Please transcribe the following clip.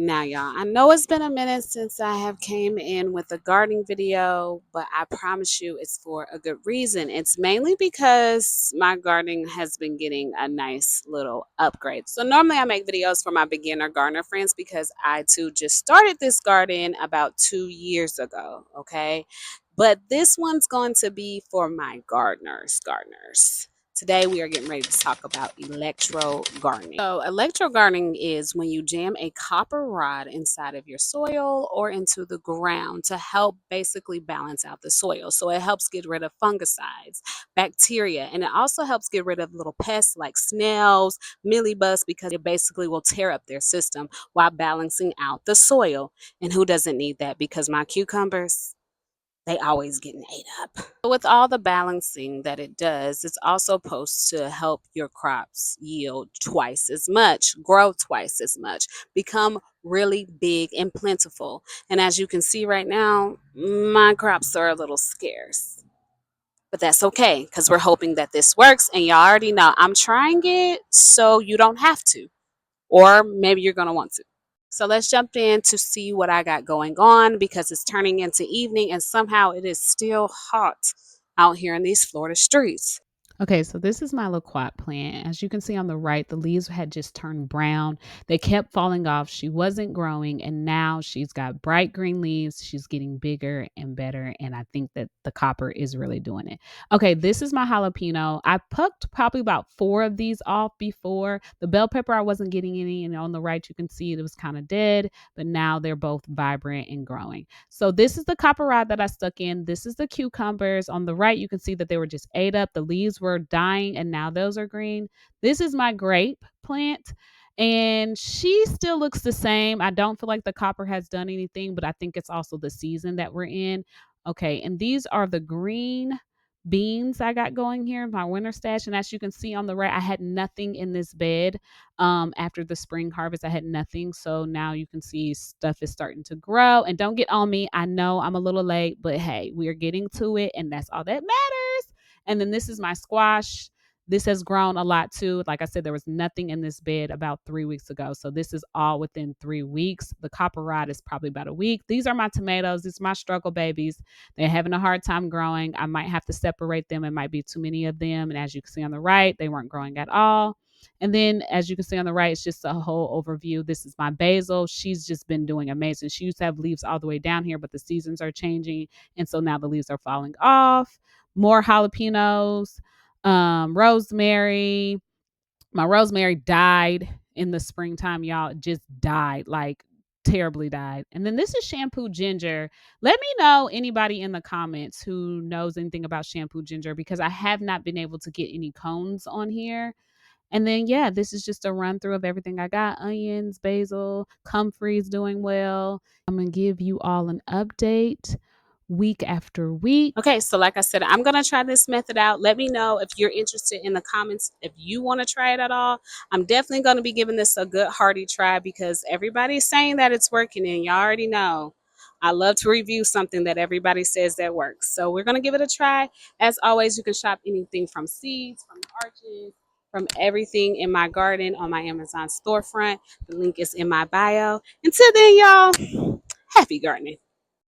Now, y'all, I know it's been a minute since I have came in with a gardening video, but I promise you it's for a good reason. It's mainly because my gardening has been getting a nice little upgrade. So normally I make videos for my beginner gardener friends because I too just started this garden about 2 years ago, okay? But this one's going to be for my gardeners. Today we are getting ready to talk about electro gardening. So electro gardening is when you jam a copper rod inside of your soil or into the ground to help basically balance out the soil. So it helps get rid of fungicides, bacteria, and it also helps get rid of little pests like snails, mealybugs, because it basically will tear up their system while balancing out the soil. And who doesn't need that? Because my cucumbers, they always getting ate up. With all the balancing that it does, it's also supposed to help your crops yield twice as much, grow twice as much, become really big and plentiful. And as you can see right now, my crops are a little scarce. But that's okay, because we're hoping that this works. And y'all already know I'm trying it so you don't have to. Or maybe you're going to want to. So let's jump in to see what I got going on because it's turning into evening and somehow it is still hot out here in these Florida streets. Okay, so this is my loquat plant. As you can see on the right, the leaves had just turned brown. They kept falling off. She wasn't growing, and now she's got bright green leaves. She's getting bigger and better, and I think that the copper is really doing it. Okay, this is my jalapeno. I plucked probably about 4 of these off before. The bell pepper, I wasn't getting any, and on the right, you can see it was kind of dead, but now they're both vibrant and growing. So this is the copper rod that I stuck in. This is the cucumbers. On the right, you can see that they were just ate up. The leaves were dying and now those are green. This is my grape plant and she still looks the same. I don't feel like the copper has done anything, but I think it's also the season that we're in. Okay, and these are the green beans I got going here, my winter stash. And as you can see on the right, I had nothing in this bed. After the spring harvest, I had nothing. So now you can see stuff is starting to grow. And don't get on me. I know I'm a little late, but hey, we are getting to it, and that's all that matters. And then this is my squash. This has grown a lot too. Like I said, there was nothing in this bed about 3 weeks ago. So this is all within 3 weeks. The copper rod is probably about a week. These are my tomatoes. These are my struggle babies. They're having a hard time growing. I might have to separate them. It might be too many of them. And as you can see on the right, they weren't growing at all. And then as you can see on the right, it's just a whole overview. This is my basil. She's just been doing amazing. She used to have leaves all the way down here, but the seasons are changing. And so now the leaves are falling off. More jalapenos, rosemary. My rosemary died in the springtime, y'all. It just died, like terribly died. And then this is shampoo ginger. Let me know anybody in the comments who knows anything about shampoo ginger because I have not been able to get any cones on here. And then yeah, this is just a run through of everything I got. Onions, basil, comfrey's doing well. I'm gonna give you all an update week after week. Okay, so like I said, I'm gonna try this method out. Let me know if you're interested in the comments if you want to try it at all. I'm definitely gonna be giving this a good hearty try because everybody's saying that it's working, and y'all already know I love to review something that everybody says that works. So we're gonna give it a try. As always, you can shop anything from seeds, from arches, from everything in my garden on my Amazon storefront. The link is in my bio. Until then, y'all, happy gardening.